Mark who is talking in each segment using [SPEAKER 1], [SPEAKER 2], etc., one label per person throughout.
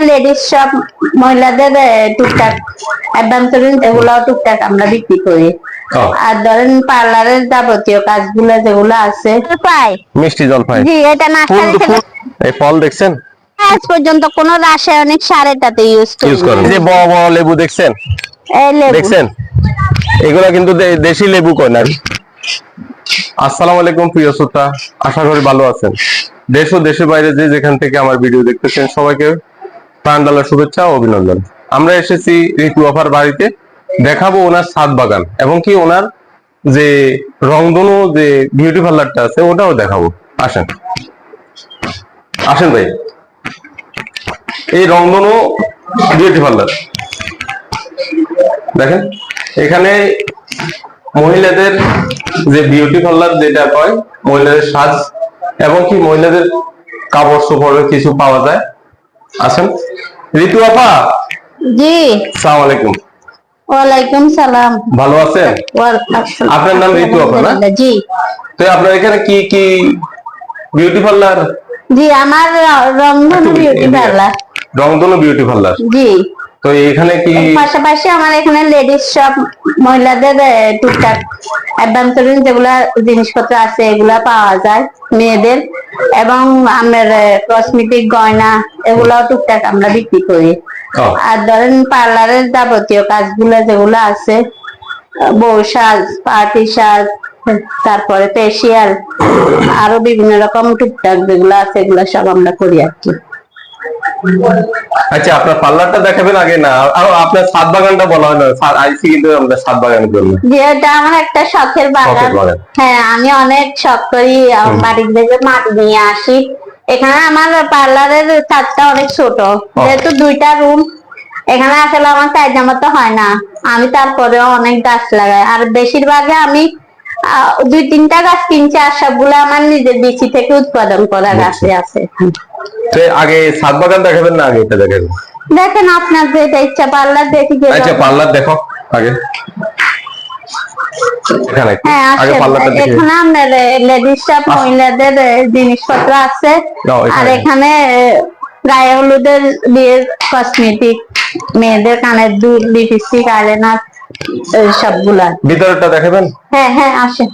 [SPEAKER 1] Ladies সব মহিলাদের টুকটাক অ্যাডভান্সারিন এগুলাও টুকটাক আমরা বিক্রি করি। আর ধরেন পার্লারের যাবতীয় কাজগুলো যেগুলো আছে পাই।
[SPEAKER 2] মিষ্টি জলপাই,
[SPEAKER 1] জি, এটা নার্সারি থেকে।
[SPEAKER 2] এই ফল দেখছেন?
[SPEAKER 1] আজ পর্যন্ত কোনো রাসায়নিক সার এটাতে ইউজ
[SPEAKER 2] করেন। এই যে বড় বড় লেবু দেখছেন?
[SPEAKER 1] এই লেবু
[SPEAKER 2] দেখছেন? এগুলা কিন্তু দেশি লেবু কয় না। আসসালামু আলাইকুম প্রিয় শ্রোতা, আশা করি ভালো আছেন। দেশ ও দেশের বাইরে যে যেখান থেকে আমার ভিডিও দেখতেছেন সবাইকে প্রাণ ঢালা শুভেচ্ছা ও অভিনন্দন। আমরা এসেছি ঋতু আপার বাড়িতে, দেখাবো ওনার ছাদ বাগান এবং কি ওনার যে রংধনু যে বিউটি পার্লারটা আছে ওটাও দেখাবো। আসেন আসেন ভাই, এই রংধনু বিউটি পার্লার দেখেন। এখানে মহিলাদের যে বিউটি পার্লার যেটা কয়, মহিলাদের সাজ এবং কি মহিলাদের কাপড় চোপড়ের কিছু পাওয়া যায়। আসেন ঋতু আপা।
[SPEAKER 1] জি,
[SPEAKER 2] আসসালামু আলাইকুম।
[SPEAKER 1] ওয়ালাইকুম সালাম।
[SPEAKER 2] ভালো আছেন? আপনার নাম ঋতু আপা না?
[SPEAKER 1] জি।
[SPEAKER 2] তো আপনার এখানে কি কি বিউটি পার্লার?
[SPEAKER 1] জি, আমার রংধনু বিউটি পার্লার।
[SPEAKER 2] রংধনু বিউটি পার্লার।
[SPEAKER 1] জি।
[SPEAKER 2] তো এখানে কি
[SPEAKER 1] পাশাপাশি আমার এখানে লেডিস সব মহিলাদের টুকটাক অ্যাডভান্সারিন যেগুলা জিনিসপত্র আছে এগুলা পাওয়া যায় মেয়েদের, এবং আমার কসমেটিক গয়না এগুলাও টুকটাক আমরা বিক্রি করি। আর ধরেন পার্লারের যাবতীয় কাজগুলো যেগুলো আছে, বউ সাজ, পার্টি সাজ, তারপরে ফেসিয়াল, আরো বিভিন্ন রকম টুকটাক যেগুলো আছে এগুলো সব আমরা করি আর কি।
[SPEAKER 2] আচ্ছা, আপনার পার্লারটা দেখাবেন আগে না, আপনার ছাদ বাগানটা বলা হয় না? আইসি কিন্তু আমরা ছাদ বাগানের জন্য।
[SPEAKER 1] যে এটা আমার একটা শখের বাগান। হ্যাঁ, আমি অনেক শখ করি, বাড়ির থেকে মাটি নিয়ে আসি। এখানে আমার পার্লারের ছাদটা অনেক ছোট, যেহেতু দুইটা রুম, এখানে আসলে আমার চাহিদা মতো হয় না। আমি তারপরেও অনেক গাছ লাগাই, আর বেশিরভাগে আমি 2-3টা গাছ কিনছি, আর সবগুলো আমার নিজের বিচি থেকে উৎপাদন করা গাছে আছে।
[SPEAKER 2] আগে ছাদ বাগান দেখাবেন না আগে এটা দেখাবেন?
[SPEAKER 1] দেখেন আপনার যেটা ইচ্ছা, পার্লার দেখি।
[SPEAKER 2] আচ্ছা, পার্লার দেখো আগে।
[SPEAKER 1] হ্যাঁ, এখানে আপনার লেডিস সব মহিলাদের জিনিসপত্র আছে, আর এখানে গায়ে হলুদের বিয়ের কসমেটিক, মেয়েদের কানের দুল, লিপস্টিক, আইলাইনার সবগুলা।
[SPEAKER 2] ভিতরটা দেখাবেন?
[SPEAKER 1] হ্যাঁ হ্যাঁ, আসেন।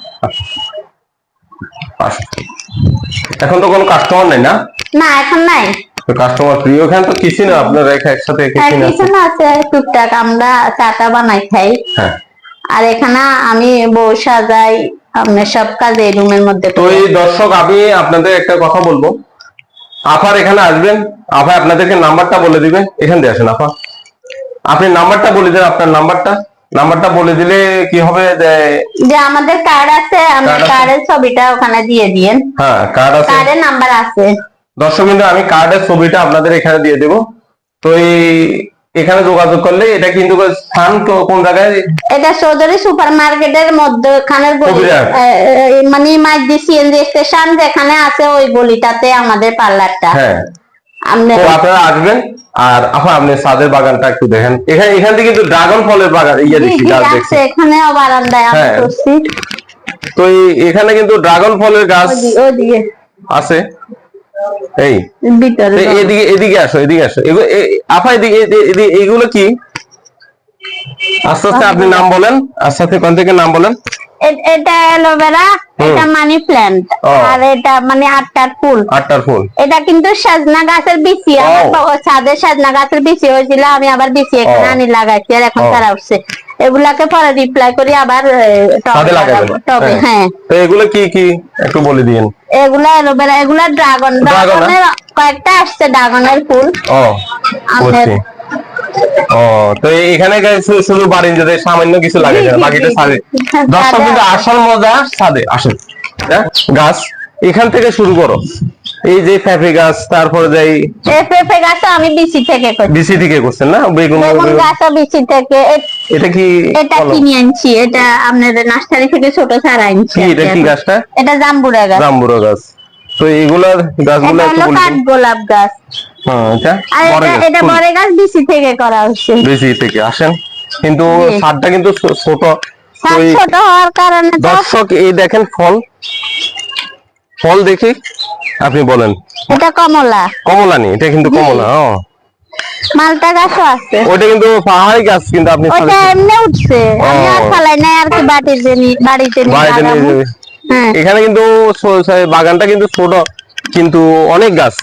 [SPEAKER 2] এখন তো কোনো কাস্টমার নাই না?
[SPEAKER 1] না, এখন নাই।
[SPEAKER 2] তো কাস্টমার ফ্রি ওখানে তো কিছু না, আপনারা একসাথে
[SPEAKER 1] কিছু না আছে টুকটাক, আমরা চাটা বানাই খাই।
[SPEAKER 2] হ্যাঁ।
[SPEAKER 1] আর এখানে আমি বউ সাজাই, আপনি সব কাজ এই রুমের মধ্যে।
[SPEAKER 2] তো এই দর্শক, আমি আপনাদের একটা কথা বলবো, আপার এখানে আসবেন, আপা আপনাদেরকে নাম্বারটা বলে দিবে। এখান দিয়ে আসেন আপা, আপনি নাম্বারটা বলে দেন, আপনার নাম্বারটা বলে দিলে কি হবে
[SPEAKER 1] যে আমাদের কার্ড আছে, আমরা কার্ডের ছবিটা ওখানে দিয়ে দিয়েন।
[SPEAKER 2] হ্যাঁ, কার্ড আছে,
[SPEAKER 1] কার্ডের নাম্বার আছে।
[SPEAKER 2] দর্শক কিন্তু আমি কার্ডের ছবিটা আপনাদের এখানে দিয়ে দেব। তো এখানে যোগাযোগ করলে, এটা কিন্তু স্থান কোন জায়গায়? এটা
[SPEAKER 1] চৌধুরী সুপার মার্কেটের মধ্যখানের গলি, মানে মাইজি সিএনজি স্টেশন যেখানে আছে ওই গলিটাতে আমাদের পার্লারটা।
[SPEAKER 2] হ্যাঁ, আপনারা আসবেন। আর আপা আপনি ছাদের বাগানটা একটু দেখেন। এখান থেকে কিন্তু ড্রাগন ফলের বাগান দেখছি,
[SPEAKER 1] এখানেও বারান্দায় আমি করছি।
[SPEAKER 2] তো এখানে কিন্তু ড্রাগন ফলের গাছ আছে। এই এদিকে আসো, আপা এগুলো কি? আস্তে আস্তে আপনি নাম বলেন, আস্তে আস্তে কোন থেকে নাম বলেন।
[SPEAKER 1] এটা অ্যালোভেরা, এটা মানি প্ল্যান্ট, আর এটা মানে আটটার ফুল। এটা কিন্তু সাজনা গাছের বিচি, আমার ছাদে সাজনা গাছের বিচি হয়েছিল, আমি আবার বিচি এখানে আনি লাগাইছি, আর এখন তারা উঠছে। এগুলাকে পরে রিপ্লাই করি আবার টবে লাগাবো। টবে, হ্যাঁ।
[SPEAKER 2] তো এগুলো কি কি একটু বলে দিন।
[SPEAKER 1] এগুলা অ্যালোভেরা, এগুলা ড্রাগনের কয়েকটা আসছে, ড্রাগনের ফুল।
[SPEAKER 2] তো এখানে শুধু বাড়ির যদি সামান্য কিছু লাগে, বাকিটা ছাদে। দর্শক কিন্তু আসল মজা ছাদে আসেন। গাছ এখান থেকে শুরু করো, এই যে পেঁপে গাছ, তারপরে যাই
[SPEAKER 1] পেঁপে গাছ আমি বিচি থেকে
[SPEAKER 2] করছেন না?
[SPEAKER 1] বেগুন গাছ বিচি থেকে।
[SPEAKER 2] এটা কি?
[SPEAKER 1] এটা কিনে আনছি, এটা আপনাদের নার্সারি থেকে ছোট চারা আনছি।
[SPEAKER 2] এটা কি গাছটা?
[SPEAKER 1] এটা জাম্বুরা গাছ।
[SPEAKER 2] তো এগুলার গাছগুলো
[SPEAKER 1] একটু কাঠগোলাপ গাছ। এটা বড় গাছ বিচি থেকে করা হচ্ছে।
[SPEAKER 2] বিচি থেকে আসেন, কিন্তু ছাদটা কিন্তু ছোট
[SPEAKER 1] হওয়ার কারণে।
[SPEAKER 2] দর্শক এই দেখেন ফল দেখি, আপনি বলেন।
[SPEAKER 1] এটা কমলা।
[SPEAKER 2] নি, এটা কিন্তু কমলা।
[SPEAKER 1] মালটা গাছও আছে।
[SPEAKER 2] ওটা কিন্তু পাহাড়ি গাছ, কিন্তু আপনি
[SPEAKER 1] ওটা এমনি উঠছে, আমি আর ফালাই নাই আর কি, বাড়িতে নিয়ে লাগাবো। হ্যাঁ
[SPEAKER 2] এখানে কিন্তু বাগানটা কিন্তু ছোট, কিন্তু অনেক গাছ।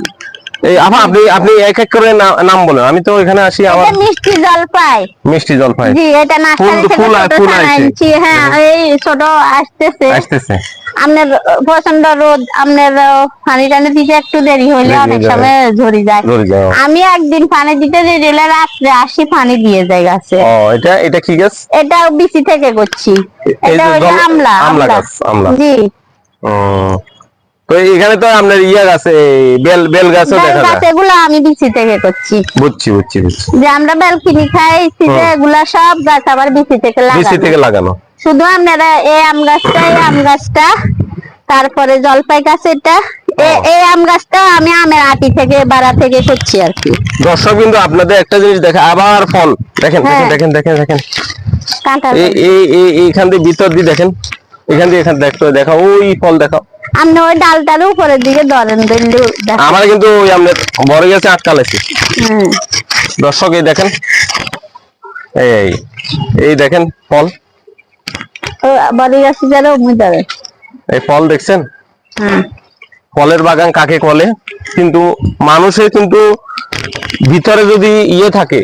[SPEAKER 2] এই আপনি আপনি এক এক করে নাম বলেন, আমি তো এখানে আসি আমার।
[SPEAKER 1] এটা মিষ্টি জলপাই।
[SPEAKER 2] মিষ্টি জলপাই,
[SPEAKER 1] জি, এটা নার্সারি থেকে ছোট চারা এনেছি। হ্যাঁ এই ছোট আসতেছে। আপনার প্রচন্ড রোদ, আপনার পানি টানি দিতে একটু দেরি হইলে অনেক সময় ঝরে যায়। আমি একদিন পানি দিতে দেরি হলে রাত্রে আসি পানি দিয়ে যায় গাছে।
[SPEAKER 2] এটা এটা কি গাছ?
[SPEAKER 1] এটা বিচি থেকে করছি। এটা হলো আমলা
[SPEAKER 2] গাছ। আমলা,
[SPEAKER 1] জি।
[SPEAKER 2] তো এখানে তো আপনার ইয়া গাছে বেল গাছও দেখা যায়।
[SPEAKER 1] এগুলো আমি বিচি থেকে করছি।
[SPEAKER 2] বুঝছি বুঝছি বুঝছি।
[SPEAKER 1] যে আমরা বেল কিনি খাই, শীতে এগুলা সব গাছ আবার বিচি থেকে
[SPEAKER 2] লাগানো।
[SPEAKER 1] শুধু আপনারা এই আম গাছটা, তারপরে জলপাই গাছ, এটা এই আম গাছটা আমি আমের আটি থেকে বাড়া থেকে করছি আর কি।
[SPEAKER 2] দর্শক কিন্তু আপনাদের একটা জিনিস দেখে, আবার ফল দেখেন দেখেন দেখেন দেখেন, এইখান দিয়ে ভিতর দিয়ে দেখেন, এখান দিয়ে দেখা ওই ফল দেখাও।
[SPEAKER 1] আপনি ওই ডালটার উপরের দিকে ধরেন,
[SPEAKER 2] আমার কিন্তু ওই আপনার বড় গাছে আটকালেছি। দর্শক এই দেখেন, এই দেখেন ফল,
[SPEAKER 1] বড় গাছে যারা ধরে
[SPEAKER 2] এই ফল দেখছেন? ফলের বাগান কাকে বলে? কিন্তু মানুষের কিন্তু ভিতরে যদি ইয়ে থাকে,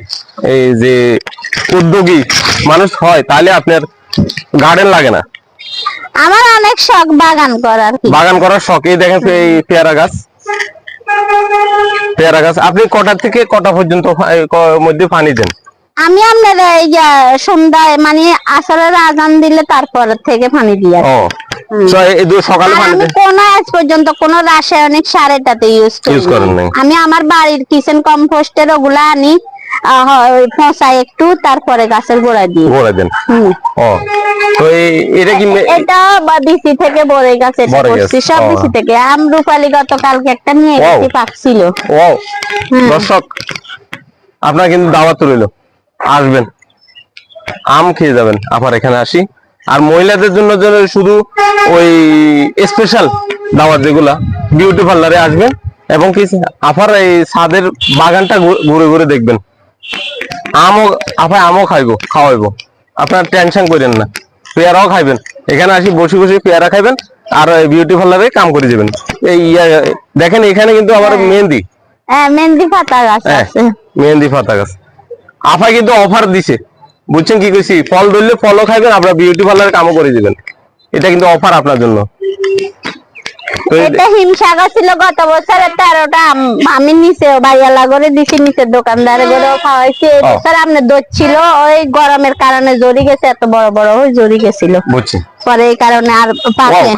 [SPEAKER 2] এই যে উদ্যোগী মানুষ হয়, তাহলে আপনার গার্ডেন লাগে না।
[SPEAKER 1] আমার অনেক শখ বাগান করার
[SPEAKER 2] শখ। এই দেখেন এই পেয়ারা গাছ, আপনি কটা থেকে কটা পর্যন্ত মধ্যে পানি দেন?
[SPEAKER 1] আমি আপনার এই যে সন্ধ্যায় মানে আসরের আজান দিলে তারপর থেকে পানি দিই।
[SPEAKER 2] সকালে পানি দেন?
[SPEAKER 1] কোন আজ পর্যন্ত কোন রাসায়নিক সার এটাতে ইউজ করেন না। আমি আমার বাড়ির কিচেন কম্পোস্টের ওগুলা আনি, পচাই একটু, তারপরে গাছের গোড়ায় দিই।
[SPEAKER 2] দেন? তো এটা কি
[SPEAKER 1] এটা বিচি থেকে বড় গাছ, এটা করছি সব বিচি থেকে। আম রূপালী গতকালকে একটা নিয়ে গেছি, পাকছিল।
[SPEAKER 2] দর্শক আপনার কিন্তু দাওয়াত রইল, আসবেন, আম খেয়ে যাবেন। আবার এখানে আসি। আর মহিলাদের জন্য শুধু ওই স্পেশাল দাওয়াত, যেগুলা বিউটি পার্লারে আসবেন, এবং কি আপার এই ছাদের বাগানটা ঘুরে ঘুরে দেখবেন। আমও খাওয়াইবো, আপনার টেনশন করেন না। পেয়ারাও খাইবেন, এখানে আসি বসে বসে পেয়ারা খাইবেন, আর বিউটি পার্লারে কাম করে যাবেন। এই দেখেন এখানে কিন্তু আবার
[SPEAKER 1] মেহেন্দি পাতা গাছ আছে।
[SPEAKER 2] মেহেন্দি পাতা গাছ। আপা কিন্তু অফার দিছে, বুঝছেন কি কইছি? ফল ধরলে ফলও খাইবেন, আপনার বিউটি পার্লারে কামও করে দিবেন। এটা কিন্তু অফার আপনার জন্য।
[SPEAKER 1] এটা হিমসাগর ছিল গত বছরের 13টা আমি নিচে বাইয়ালা করে দিছি, নিচের দোকানদারে করে খাওয়াইছি। এই বছর আপনার দোষ ছিল, ওই গরমের কারণে জড়ি গেছে, এত বড় বড় হয়ে জড়ি গেছিল,
[SPEAKER 2] বুঝছি।
[SPEAKER 1] পরে এই কারণে আর পাকে।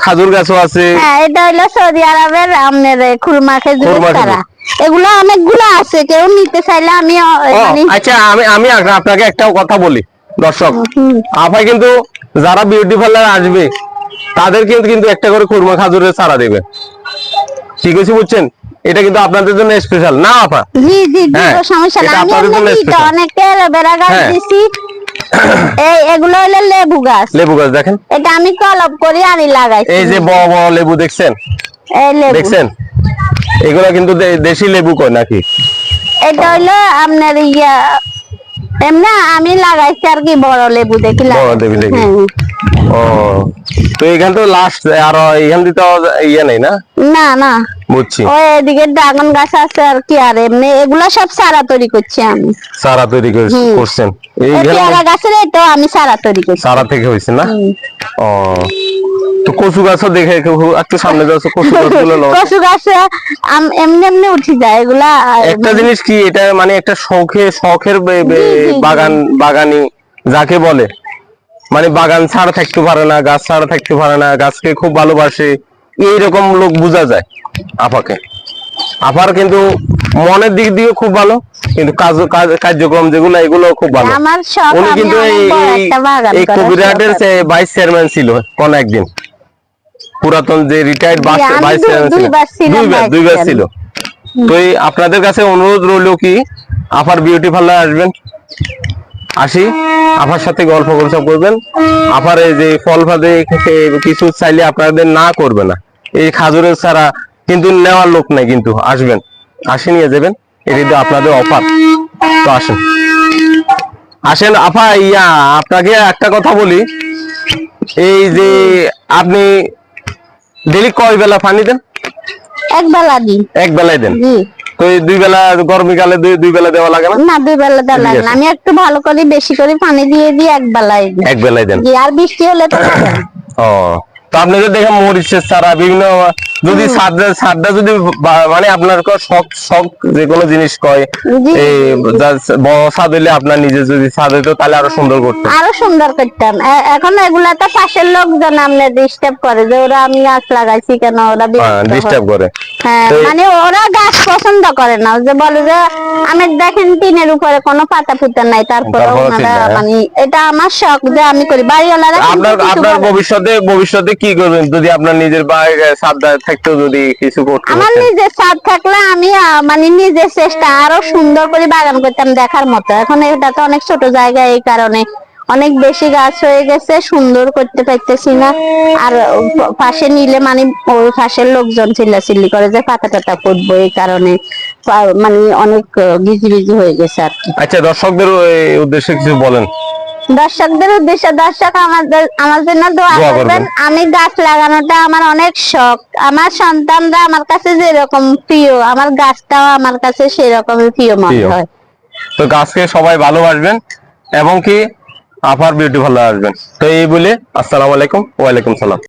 [SPEAKER 2] খাজুর গাছও আছে।
[SPEAKER 1] হ্যাঁ, এটা হইলো সৌদি আরবের আপনার খুরমা খেজুরের চারা। এগুলো অনেকগুলো আছে, কেউ নিতে চাইলে আমি
[SPEAKER 2] আচ্ছা, আমি আপনাকে একটা কথা বলি দর্শক, আপা কিন্তু যারা বিউটি পার্লার আসবে তাদের কিন্তু একটা করে খুরমা খাজুরের চারা দেবে, ঠিক আছে? বুঝছেন? এটা কিন্তু আপনাদের জন্য স্পেশাল না আপা?
[SPEAKER 1] জি জি জি, সমস্যা নাই। আমি অনেকটা বেড়া গাছ দিছি। এগুলো হলো লেবু গাছ।
[SPEAKER 2] দেখেন,
[SPEAKER 1] এটা আমি কলপ করে আনি লাগাইছি।
[SPEAKER 2] এই যে বড় বড় লেবু দেখছেন? এই লেবু দেখছেন? এগুলো কিন্তু দেশি লেবু কয় নাকি?
[SPEAKER 1] এটা হলো আপনার এমনি আমি লাগাইছি আর কি, বড় লেবু দেখি লাগাইছি।
[SPEAKER 2] তো এখান তো লাস্ট, আর এখান দিয়ে তো ইয়ে নেই না?
[SPEAKER 1] না না,
[SPEAKER 2] বুঝছি।
[SPEAKER 1] ওই এদিকে ড্রাগন গাছ আছে আর কি। আর এমনি এগুলা সব চারা তৈরি করছি আমি।
[SPEAKER 2] চারা তৈরি করছেন?
[SPEAKER 1] এই পেয়ারা গাছের তো আমি চারা তৈরি করছি।
[SPEAKER 2] চারা থেকে হইছে না? তো কচু গাছও দেখে একটু সামনে যাচ্ছে, কচু গাছগুলো
[SPEAKER 1] কচু গাছে এমনি এমনি উঠে যায় এগুলা।
[SPEAKER 2] একটা জিনিস কি, এটা মানে একটা শখের বাগানি যাকে বলে, মানে বাগান ছাড়া থাকতে পারে না, গাছ ছাড়া থাকতে পারে না, গাছকে খুব ভালোবাসে, এইরকম লোক বোঝা যায় আপাকে। আপার কিন্তু মনের দিক দিয়ে খুব ভালো, কিন্তু কার্যক্রম যেগুলো এগুলো খুব ভালো। উনি কিন্তু এই কবিরহাটের ভাইস চেয়ারম্যান ছিল কোন একদিন, পুরাতন যে রিটায়ার্ড ভাইস চেয়ারম্যান দুইবার ছিল। তো আপনাদের কাছে অনুরোধ রইল কি, আপার বিউটি পার্লার আসবেন, আসি আপার সাথে গল্প গুজব করবেন। আপার এই যে ফল ফাদে কিছু চাইলে আপনাদের না করবে না। এই খাজুরের ছাড়া কিন্তু নেওয়ার লোক নাই, কিন্তু আসবেন, আসি নিয়ে যাবেন। এটি তো আপনাদের অফার। তো আসেন আসেন আপা, আপনাকে একটা কথা বলি, এই যে আপনি ডেলি কয় বেলা পানি দেন?
[SPEAKER 1] এক বেলা দিই।
[SPEAKER 2] এক বেলায় দেন?
[SPEAKER 1] জি।
[SPEAKER 2] তো এই 2 বেলা গরমকালে 2 বেলা দেওয়া লাগে না?
[SPEAKER 1] না, 2 বেলা দেওয়া লাগে না, আমি একটু ভালো করে বেশি করে পানি দিয়ে দিই, এক বেলায় দিই।
[SPEAKER 2] এক বেলায় দেন?
[SPEAKER 1] জি, আর বৃষ্টি হলে তো লাগে না।
[SPEAKER 2] ও, তো আপনাদের দেখে মরিচের চারা বিভিন্ন, যদি সারটা যদি মানে আপনার শখ শখ যে কোনো জিনিস কয়,
[SPEAKER 1] জি,
[SPEAKER 2] এই বড় ছাদ হইলে আপনার নিজে যদি ছাদ হইতো তাহলে আরো সুন্দর করতেন।
[SPEAKER 1] আরো সুন্দর করতাম। এখন এগুলা তো পাশের লোকজন আমনে ডিস্টার্ব করে যে ওরা আমি গাছ লাগাইছি কেন, ওরা
[SPEAKER 2] ডিস্টার্ব করে।
[SPEAKER 1] হ্যাঁ, মানে ওরা গাছ পছন্দ করে না, যে বলে যে আমি দেখেন টিনের উপরে কোনো পাতা ফুটা নাই, তারপরে ওনারা মানে এটা আমার শখ যে আমি করি। বাড়িওয়ালারা
[SPEAKER 2] আপনার ভবিষ্যতে কি করবেন যদি আপনার নিজের ছাদ থাকতো, যদি কিছু করতে?
[SPEAKER 1] আমার নিজের ছাদ থাকলে আমি মানে নিজের চেষ্টা আরো সুন্দর করে বাগান করতাম দেখার মতো। এখন এটা তো অনেক ছোট জায়গা, এই কারণে অনেক বেশি গাছ হয়ে গেছে, সুন্দর করতে পারতেছি না। আর পাশে নিলে মানে ওই পাশের লোকজন চিল্লাচিল্লি করে যে পাতা টাতা ফুটবো, এই কারণে মানে অনেক গিজি হয়ে গেছে আর কি।
[SPEAKER 2] আচ্ছা, দর্শকদের উদ্দেশ্যে কিছু বলেন।
[SPEAKER 1] দর্শকদের উদ্দেশ্যে, দর্শক আমার জন্য দোয়া করবেন। আমি গাছ লাগানোটা আমার অনেক শখ। আমার সন্তানরা আমার কাছে যেরকম প্রিয়, আমার গাছটাও আমার কাছে সেরকমই প্রিয় মনে হয়।
[SPEAKER 2] তো গাছকে সবাই ভালোবাসবেন এবং কি আপার বিউটি ভালো আসবেন। তো এই বলে আসসালামু আলাইকুম। ওয়ালাইকুম সালাম।